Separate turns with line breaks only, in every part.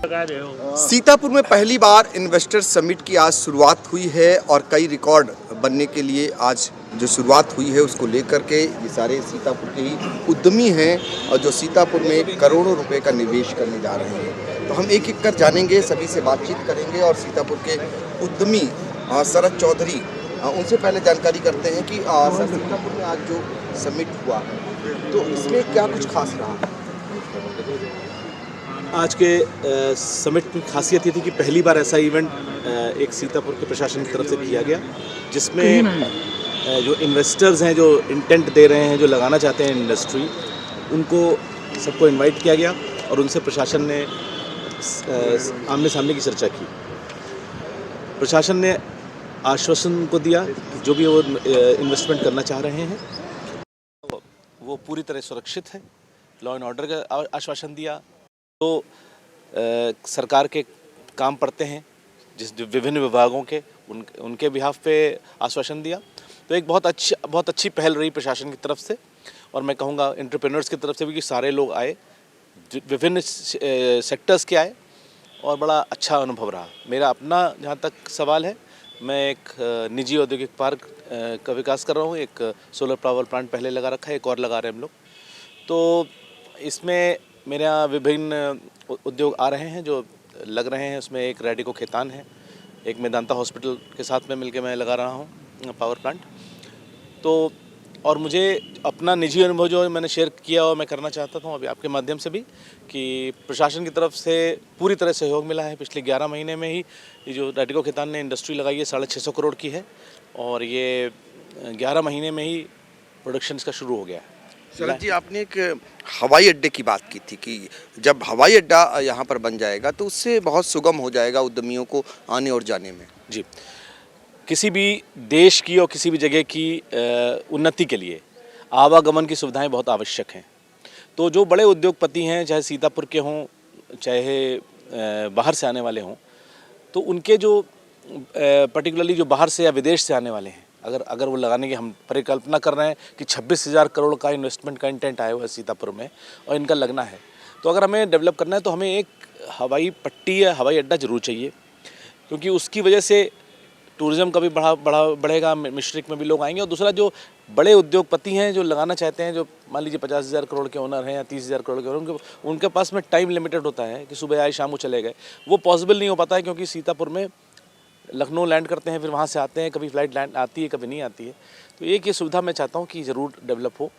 सीतापुर में पहली बार investor summit की आज शुरुआत हुई है और कई रिकॉर्ड बनने के लिए आज जो शुरुआत हुई है उसको लेकर के ये सारे सीतापुर के ही उद्यमी हैं और जो सीतापुर में करोड़ों रुपए का निवेश करने जा रहे हैं। तो हम एक एक कर जानेंगे, सभी से बातचीत करेंगे और सीतापुर के उद्यमी शरद चौधरी उनसे पहले जानकारी करते हैं कि सर सीतापुर में आज जो समिट हुआ तो इसमें क्या कुछ खास रहा?
आज के समिट की खासियत ये थी कि पहली बार ऐसा इवेंट एक सीतापुर के प्रशासन की तरफ से किया गया जिसमें जो इन्वेस्टर्स हैं, जो इंटेंट दे रहे हैं, जो लगाना चाहते हैं इंडस्ट्री, उनको सबको इनवाइट किया गया और उनसे प्रशासन ने आमने सामने की चर्चा की। प्रशासन ने आश्वासन को दिया कि जो भी वो इन्वेस्टमेंट करना चाह रहे हैं वो पूरी तरह सुरक्षित है। लॉ एंड ऑर्डर का आश्वासन दिया। तो सरकार के काम पड़ते हैं जिस विभिन्न विभागों के उनके बिहाफ पे आश्वासन दिया। तो एक बहुत अच्छी पहल रही प्रशासन की तरफ से और मैं कहूँगा एंटरप्रेन्योर्स की तरफ से भी कि सारे लोग आए, विभिन्न सेक्टर्स के आए और बड़ा अच्छा अनुभव रहा। मेरा अपना जहाँ तक सवाल है, मैं एक निजी औद्योगिक पार्क का विकास कर रहा हूँ। एक सोलर पावर प्लांट पहले लगा रखा है, एक और लगा रहे हैं हम लोग। तो इसमें मेरे यहाँ विभिन्न उद्योग आ रहे हैं जो लग रहे हैं। उसमें एक रेडिको खेतान है, एक मेदांता हॉस्पिटल के साथ में मिलकर मैं लगा रहा हूँ पावर प्लांट। तो और मुझे अपना निजी अनुभव जो मैंने शेयर किया और मैं करना चाहता था अभी आपके माध्यम से भी कि प्रशासन की तरफ से पूरी तरह सहयोग मिला है। पिछले 11 महीने में ही ये जो रेडिको खेतान ने इंडस्ट्री लगाई है 650 करोड़ की है और ये 11 महीने में ही प्रोडक्शन इसका शुरू हो गया है।
शरद जी, आपने एक हवाई अड्डे की बात की थी कि जब हवाई अड्डा यहाँ पर बन जाएगा तो उससे बहुत सुगम हो जाएगा उद्यमियों को आने और जाने में।
जी, किसी भी देश की और किसी भी जगह की उन्नति के लिए आवागमन की सुविधाएं बहुत आवश्यक हैं। तो जो बड़े उद्योगपति हैं, चाहे सीतापुर के हों चाहे बाहर से आने वाले हों, तो उनके जो पर्टिकुलरली जो बाहर से या विदेश से आने वाले हैं, अगर वो लगाने की हम परिकल्पना कर रहे हैं कि 26,000 करोड़ का इन्वेस्टमेंट का इंटेंट आया हुआ है सीतापुर में और इनका लगना है, तो अगर हमें डेवलप करना है तो हमें एक हवाई पट्टी या हवाई अड्डा ज़रूर चाहिए, क्योंकि उसकी वजह से टूरिज़्म का भी बढ़ेगा, मिश्रिक में भी लोग आएंगे। और दूसरा, जो बड़े उद्योगपति हैं जो लगाना चाहते हैं, जो मान लीजिए 50,000 करोड़ के ओनर हैं या 30,000 करोड़ के ओनर, उनके पास में टाइम लिमिटेड होता है कि सुबह आए शाम को चले गए। वो पॉसिबल नहीं हो पाता है क्योंकि सीतापुर में लखनऊ लैंड करते हैं, फिर वहाँ से आते हैं, कभी फ्लाइट लैंड आती है, कभी नहीं आती है। तो एक ये सुविधा मैं चाहता हूँ कि ज़रूर डेवलप हो,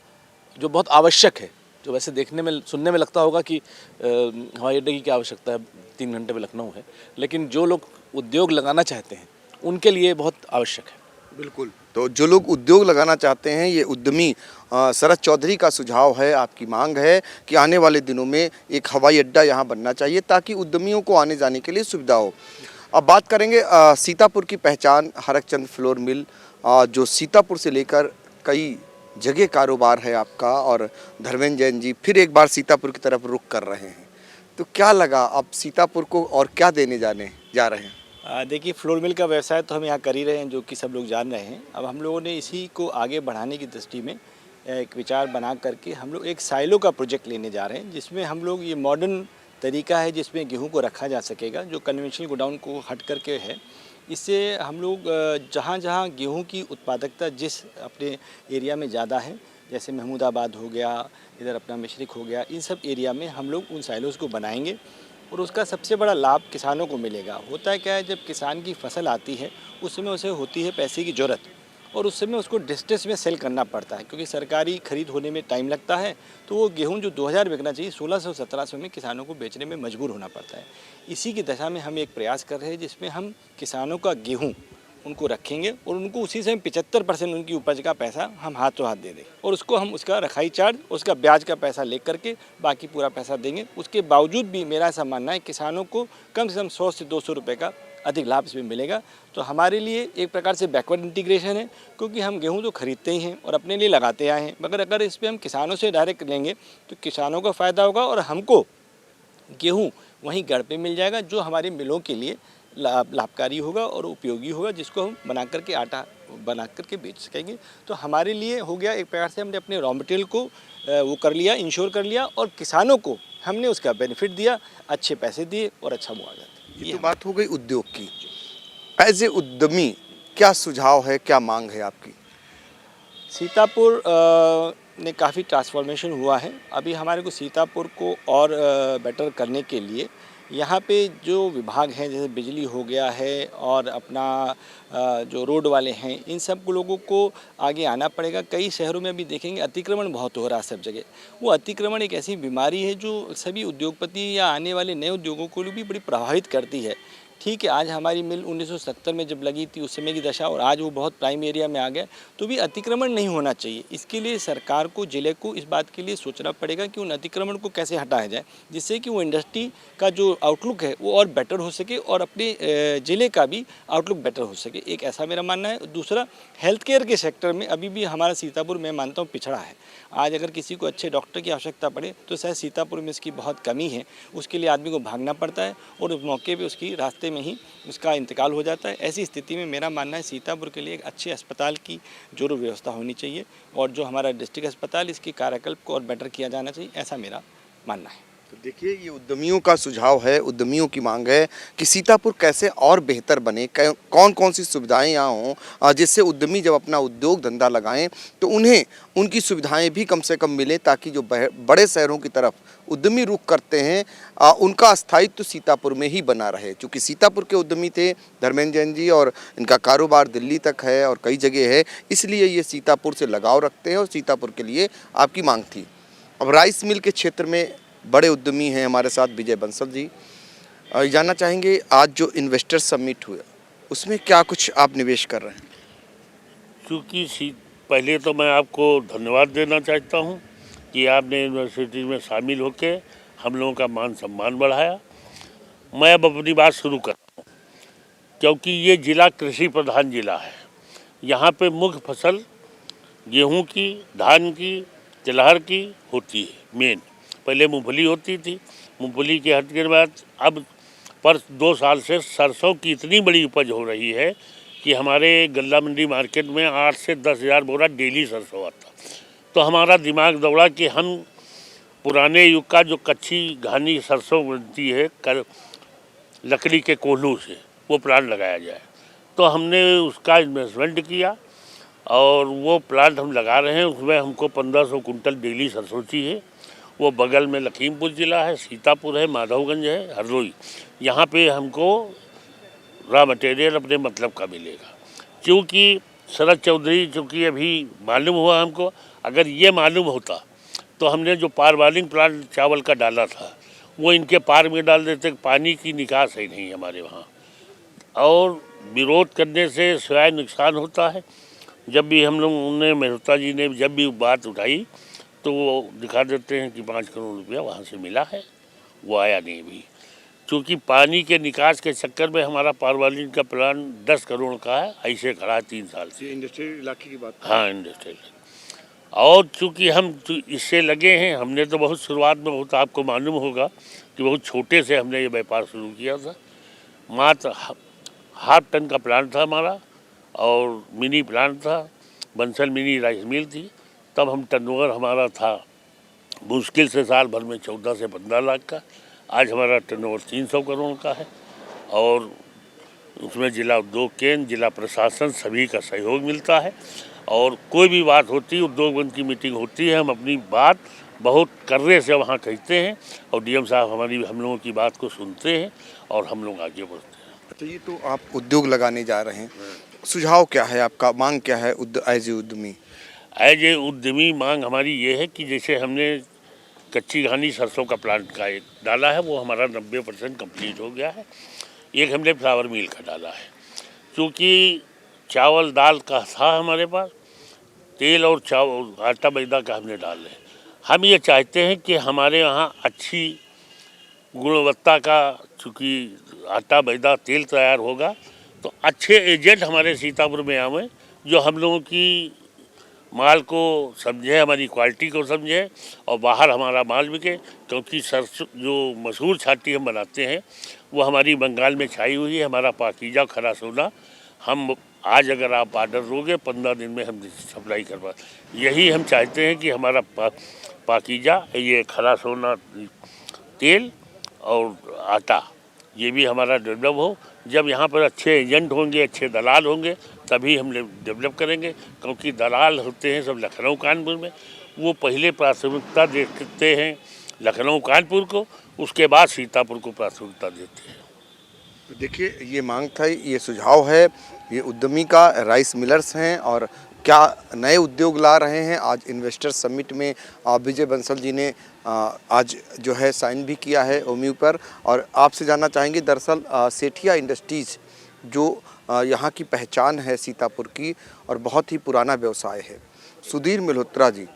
जो बहुत आवश्यक है। जो वैसे देखने में सुनने में लगता होगा कि हवाई अड्डे की क्या आवश्यकता है, 3 घंटे में लखनऊ है, लेकिन जो लोग उद्योग लगाना चाहते हैं उनके लिए बहुत आवश्यक है।
बिल्कुल। तो जो लोग उद्योग लगाना चाहते हैं, ये उद्यमी शरद चौधरी का सुझाव है, आपकी मांग है कि आने वाले दिनों में एक हवाई अड्डा यहाँ बनना चाहिए ताकि उद्यमियों को आने जाने के लिए सुविधा हो। अब बात करेंगे सीतापुर की पहचान हरकचंद फ्लोर मिल, जो सीतापुर से लेकर कई जगह कारोबार है आपका, और धर्मेंद्र जैन जी फिर एक बार सीतापुर की तरफ रुख कर रहे हैं। तो क्या लगा अब सीतापुर को और क्या देने जा रहे हैं?
देखिए, फ्लोर मिल का व्यवसाय तो हम यहाँ कर ही रहे हैं, जो कि सब लोग जान रहे हैं। अब हम लोगों ने इसी को आगे बढ़ाने की दृष्टि में एक विचार बना करके हम लोग एक साइलो का प्रोजेक्ट लेने जा रहे हैं, जिसमें हम लोग ये मॉडर्न तरीका है जिसमें गेहूं को रखा जा सकेगा, जो कन्वेंशनल गोडाउन को हट करके है। इससे हम लोग जहाँ जहाँ गेहूं की उत्पादकता जिस अपने एरिया में ज़्यादा है, जैसे महमूदाबाद हो गया, इधर अपना मिश्रिक हो गया, इन सब एरिया में हम लोग उन साइलोज़ को बनाएंगे और उसका सबसे बड़ा लाभ किसानों को मिलेगा। होता है क्या है, जब किसान की फसल आती है उस समय उसे होती है पैसे की ज़रूरत और उस समय उसको डिस्ट्रेस में सेल करना पड़ता है, क्योंकि सरकारी खरीद होने में टाइम लगता है। तो वो गेहूं जो 2000 बिकना चाहिए 1600-1700 में किसानों को बेचने में मजबूर होना पड़ता है। इसी की दशा में हम एक प्रयास कर रहे हैं जिसमें हम किसानों का गेहूं उनको रखेंगे और उनको उसी से 75% उनकी उपज का पैसा हम हाथों हाथ दे दें और उसको हम उसका रखाई चार्ज, उसका ब्याज का पैसा ले करके बाकी पूरा पैसा देंगे। उसके बावजूद भी मेरा ऐसा मानना है किसानों को कम से कम 100 से 200 रुपये का अधिक लाभ इसमें मिलेगा। तो हमारे लिए एक प्रकार से बैकवर्ड इंटीग्रेशन है, क्योंकि हम गेहूं तो खरीदते ही हैं और अपने लिए लगाते आए हैं, मगर अगर इस पर हम किसानों से डायरेक्ट लेंगे तो किसानों को फ़ायदा होगा और हमको गेहूं वहीं घर पे मिल जाएगा, जो हमारी मिलों के लिए लाभकारी होगा और उपयोगी होगा, जिसको हम बना करके आटा बना करके बेच सकेंगे। तो हमारे लिए हो गया एक प्रकार से हमने अपने रॉ मटेरियल को वो कर लिया, इंश्योर कर लिया और किसानों को हमने उसका बेनिफिट दिया, अच्छे पैसे दिए और अच्छा मुआवजा दिया।
ये तो बात हो गई उद्योग की। एज ए उद्यमी क्या सुझाव है, क्या मांग है आपकी?
सीतापुर ने काफ़ी ट्रांसफॉर्मेशन हुआ है। अभी हमारे को सीतापुर को और बेटर करने के लिए यहाँ पे जो विभाग हैं, जैसे बिजली हो गया है और अपना जो रोड वाले हैं, इन सब लोगों को आगे आना पड़ेगा। कई शहरों में अभी देखेंगे अतिक्रमण बहुत हो रहा है सब जगह। वो अतिक्रमण एक ऐसी बीमारी है जो सभी उद्योगपति या आने वाले नए उद्योगों को भी बड़ी प्रभावित करती है। ठीक है, आज हमारी मिल 1970 में जब लगी थी उस समय की दशा और आज वो बहुत प्राइम एरिया में आ गया, तो भी अतिक्रमण नहीं होना चाहिए। इसके लिए सरकार को, जिले को इस बात के लिए सोचना पड़ेगा कि उन अतिक्रमण को कैसे हटाया जाए, जिससे कि वो इंडस्ट्री का जो आउटलुक है वो और बेटर हो सके और अपने ज़िले का भी आउटलुक बेटर हो सके। एक ऐसा मेरा मानना है। दूसरा, हेल्थ केयर के सेक्टर में अभी भी हमारा सीतापुर, मैं मानता हूँ, पिछड़ा है। आज अगर किसी को अच्छे डॉक्टर की आवश्यकता पड़े तो शायद सीतापुर में इसकी बहुत कमी है। उसके लिए आदमी को भागना पड़ता है और उस मौके पे उसकी रास्ते में ही उसका इंतकाल हो जाता है। ऐसी स्थिति में मेरा मानना है सीतापुर के लिए एक अच्छे अस्पताल की ज़रूर व्यवस्था होनी चाहिए और जो हमारा डिस्ट्रिक्ट अस्पताल, इसकी कार्यकल्प को और बेटर किया जाना चाहिए, ऐसा मेरा मानना है।
तो देखिए, ये उद्यमियों का सुझाव है, उद्यमियों की मांग है कि सीतापुर कैसे और बेहतर बने, कौन कौन सी सुविधाएं यहाँ हों, जिससे उद्यमी जब अपना उद्योग धंधा लगाएं तो उन्हें उनकी सुविधाएं भी कम से कम मिले, ताकि जो बड़े शहरों की तरफ उद्यमी रुख करते हैं उनका स्थायित्व तो सीतापुर में ही बना रहे। चूँकि सीतापुर के उद्यमी थे धर्मेंद्र जैन जी और इनका कारोबार दिल्ली तक है और कई जगह है, इसलिए ये सीतापुर से लगाव रखते हैं और सीतापुर के लिए आपकी मांग थी। अब राइस मिल के क्षेत्र में बड़े उद्यमी हैं हमारे साथ विजय बंसल जी। जानना चाहेंगे, आज जो इन्वेस्टर समिट हुआ उसमें क्या कुछ आप निवेश कर रहे हैं?
क्योंकि पहले तो मैं आपको धन्यवाद देना चाहता हूं कि आपने यूनिवर्सिटी में शामिल होकर हम लोगों का मान सम्मान बढ़ाया। मैं अब अपनी बात शुरू करता हूं, क्योंकि ये ज़िला कृषि प्रधान ज़िला है। यहाँ पे मुख्य फसल गेहूं की, धान की, तिलहर की होती है मेन। पहले मूंगफली होती थी, मूंगफली के हटने के बाद अब पर 2 साल से सरसों की इतनी बड़ी उपज हो रही है कि हमारे गल्ला मंडी मार्केट में 8 से 10 हज़ार बोरा डेली सरसों आता। तो हमारा दिमाग दौड़ा कि हम पुराने युग का जो कच्ची घानी सरसों बनती है लकड़ी के कोल्हू से, वो प्लांट लगाया जाए। तो हमने उसका इन्वेस्टमेंट किया और वो प्लांट हम लगा रहे हैं। उसमें हमको 1500 कुंटल डेली सरसों चाहिए। वो बगल में लखीमपुर ज़िला है, सीतापुर है, माधवगंज है, हरदोई। यहाँ पे हमको रॉ मटेरियल अपने मतलब का मिलेगा। क्योंकि शरद चौधरी, चूँकि अभी मालूम हुआ हमको, अगर ये मालूम होता तो हमने जो पार वालिंग प्लांट चावल का डाला था वो इनके पार में डाल देते। पानी की निकास है नहीं हमारे वहाँ, और विरोध करने से सिवाय नुकसान होता है। जब भी हम लोग ने, मेहता जी ने जब भी बात उठाई तो वो दिखा देते हैं कि 5 करोड़ रुपया वहाँ से मिला है, वो आया नहीं भी। क्योंकि पानी के निकास के चक्कर में हमारा पारवालिन का प्लान 10 करोड़ का है, ऐसे खड़ा है 3 साल से।
इंडस्ट्रियल इलाके की बात?
हाँ, इंडस्ट्रियल। और चूँकि हम इससे लगे हैं, हमने तो बहुत शुरुआत में, बहुत आपको मालूम होगा कि बहुत छोटे से हमने ये व्यापार शुरू किया था। मात्र 1/2 टन का प्लांट था हमारा और मिनी प्लांट था, बंसल मिनी राइस मिल थी। तब हम टर्नओवर हमारा था मुश्किल से साल भर में 14 से 15 लाख का। आज हमारा टर्नओवर 300 करोड़ का है और उसमें जिला उद्योग केंद्र, जिला प्रशासन सभी का सहयोग मिलता है। और कोई भी बात होती, उद्योग बंद की मीटिंग होती है, हम अपनी बात बहुत कर्रे से वहाँ कहते हैं और डीएम साहब हम लोगों की बात को सुनते हैं और हम लोग आगे बढ़ते हैं।
अच्छा, ये तो आप उद्योग लगाने जा रहे हैं, सुझाव क्या है आपका, मांग क्या है एज ए उद्यमी?
एज ए उद्यमी मांग हमारी ये है कि जैसे हमने कच्ची घानी सरसों का प्लांट का एक डाला है, वो हमारा 90% कंप्लीट हो गया है। एक हमने फ्लावर मिल का डाला है। क्योंकि चावल दाल का था हमारे पास, तेल और चावल आटा मैदा का हमने डाल रहे हैं। हम ये चाहते हैं कि हमारे यहाँ अच्छी गुणवत्ता का, चूँकि आटा मैदा तेल तैयार होगा तो अच्छे एजेंट हमारे सीतापुर में आए जो हम लोगों की माल को समझे, हमारी क्वालिटी को समझे और बाहर हमारा माल बिके। क्योंकि सरसों जो मशहूर छाटी हम बनाते हैं वो हमारी बंगाल में छाई हुई है, हमारा पाकीजा खरा सोना। हम आज अगर आप ऑर्डर दोगे 15 दिन में हम सप्लाई करवा, यही हम चाहते हैं कि हमारा पाकीजा ये खरा सोना तेल और आटा, ये भी हमारा डेवलप हो। जब यहाँ पर अच्छे एजेंट होंगे, अच्छे दलाल होंगे, तभी हम डेवलप करेंगे। क्योंकि दलाल होते हैं सब लखनऊ कानपुर में, वो पहले प्राथमिकता देते हैं लखनऊ कानपुर को, उसके बाद सीतापुर को प्राथमिकता देते हैं।
तो देखिए, ये मांग था, ये सुझाव है, ये उद्यमी का, राइस मिलर्स हैं और क्या नए उद्योग ला रहे हैं। आज इन्वेस्टर समिट में विजय बंसल जी ने आज जो है साइन भी किया है ओम्यू पर। और आपसे जानना चाहेंगे, दरअसल सेठिया इंडस्ट्रीज़ जो यहाँ की पहचान है सीतापुर की और बहुत ही पुराना व्यवसाय है। सुधीर मल्होत्रा जी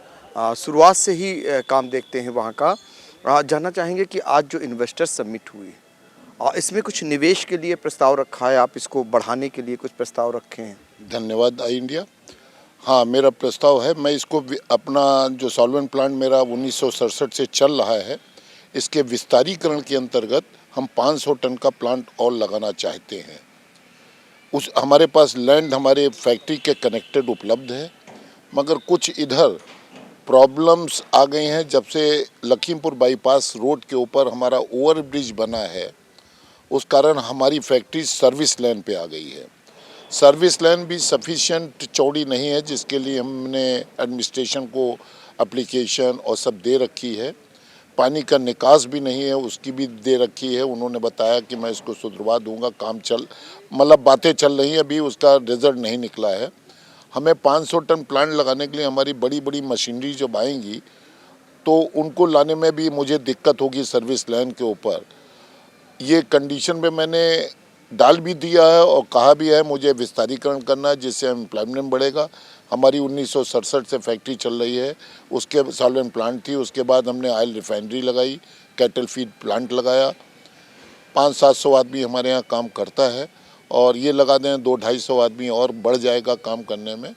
शुरुआत से ही काम देखते हैं वहाँ का। जानना चाहेंगे कि आज जो इन्वेस्टर समिट हुई, इसमें कुछ निवेश के लिए प्रस्ताव रखा है, आप इसको बढ़ाने के लिए कुछ प्रस्ताव रखे हैं?
धन्यवाद आई इंडिया। हाँ, मेरा प्रस्ताव है, मैं इसको अपना जो सॉल्वेंट प्लांट मेरा 1967 से चल रहा है, इसके विस्तारीकरण के अंतर्गत हम 500 टन का प्लांट और लगाना चाहते हैं। हमारे पास लैंड हमारे फैक्ट्री के कनेक्टेड उपलब्ध है, मगर कुछ इधर प्रॉब्लम्स आ गई हैं। जब से लखीमपुर बाईपास रोड के ऊपर हमारा ओवरब्रिज बना है, उस कारण हमारी फैक्ट्री सर्विस लाइन पे आ गई है। सर्विस लाइन भी सफिशिएंट चौड़ी नहीं है, जिसके लिए हमने एडमिनिस्ट्रेशन को एप्लीकेशन और सब दे रखी है। पानी का निकास भी नहीं है, उसकी भी दे रखी है। उन्होंने बताया कि मैं इसको सुधरवा दूंगा, बातें चल रही हैं, अभी उसका रिजल्ट नहीं निकला है। हमें 500 टन प्लांट लगाने के लिए हमारी बड़ी बड़ी मशीनरी जब आएंगी तो उनको लाने में भी मुझे दिक्कत होगी सर्विस लाइन के ऊपर। ये कंडीशन में मैंने डाल भी दिया है और कहा भी है मुझे विस्तारीकरण करना है, जिससे एम्प्लॉयमेंट बढ़ेगा। हमारी 1967 से फैक्ट्री चल रही है, उसके सॉल्वेंट प्लांट थी, उसके बाद हमने ऑयल रिफाइनरी लगाई, कैटल फीड प्लांट लगाया। 500-700 आदमी हमारे यहाँ काम करता है और ये लगा दें 200-250 आदमी और बढ़ जाएगा काम करने में।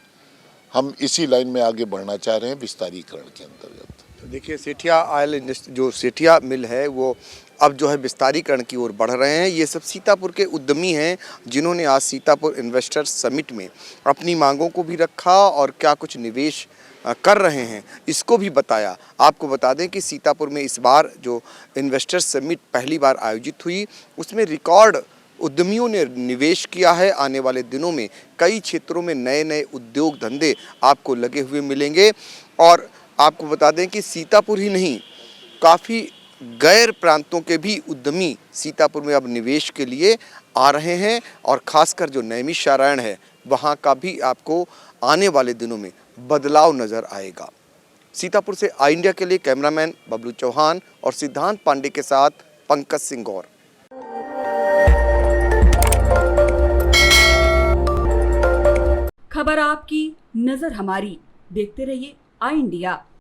हम इसी लाइन में आगे बढ़ना चाह रहे हैं विस्तारीकरण के अंतर्गत।
तो देखिए, सेठिया ऑयल इंडस्ट्री जो सेठिया मिल है वो अब जो है विस्तारीकरण की ओर बढ़ रहे हैं। ये सब सीतापुर के उद्यमी हैं जिन्होंने आज सीतापुर इन्वेस्टर समिट में अपनी मांगों को भी रखा और क्या कुछ निवेश कर रहे हैं इसको भी बताया। आपको बता दें कि सीतापुर में इस बार जो इन्वेस्टर समिट पहली बार आयोजित हुई, उसमें रिकॉर्ड उद्यमियों ने निवेश किया है। आने वाले दिनों में कई क्षेत्रों में नए नए उद्योग धंधे आपको लगे हुए मिलेंगे। और आपको बता दें कि सीतापुर ही नहीं, काफ़ी गैर प्रांतों के भी उद्यमी सीतापुर में अब निवेश के लिए आ रहे हैं। और ख़ासकर जो नैमिषारण्य है, वहाँ का भी आपको आने वाले दिनों में बदलाव नज़र आएगा। सीतापुर से आई इंडिया के लिए कैमरामैन बबलू चौहान और सिद्धांत पांडे के साथ पंकज सिंह गौर।
खबर आपकी, नजर हमारी। देखते रहिए आई इंडिया।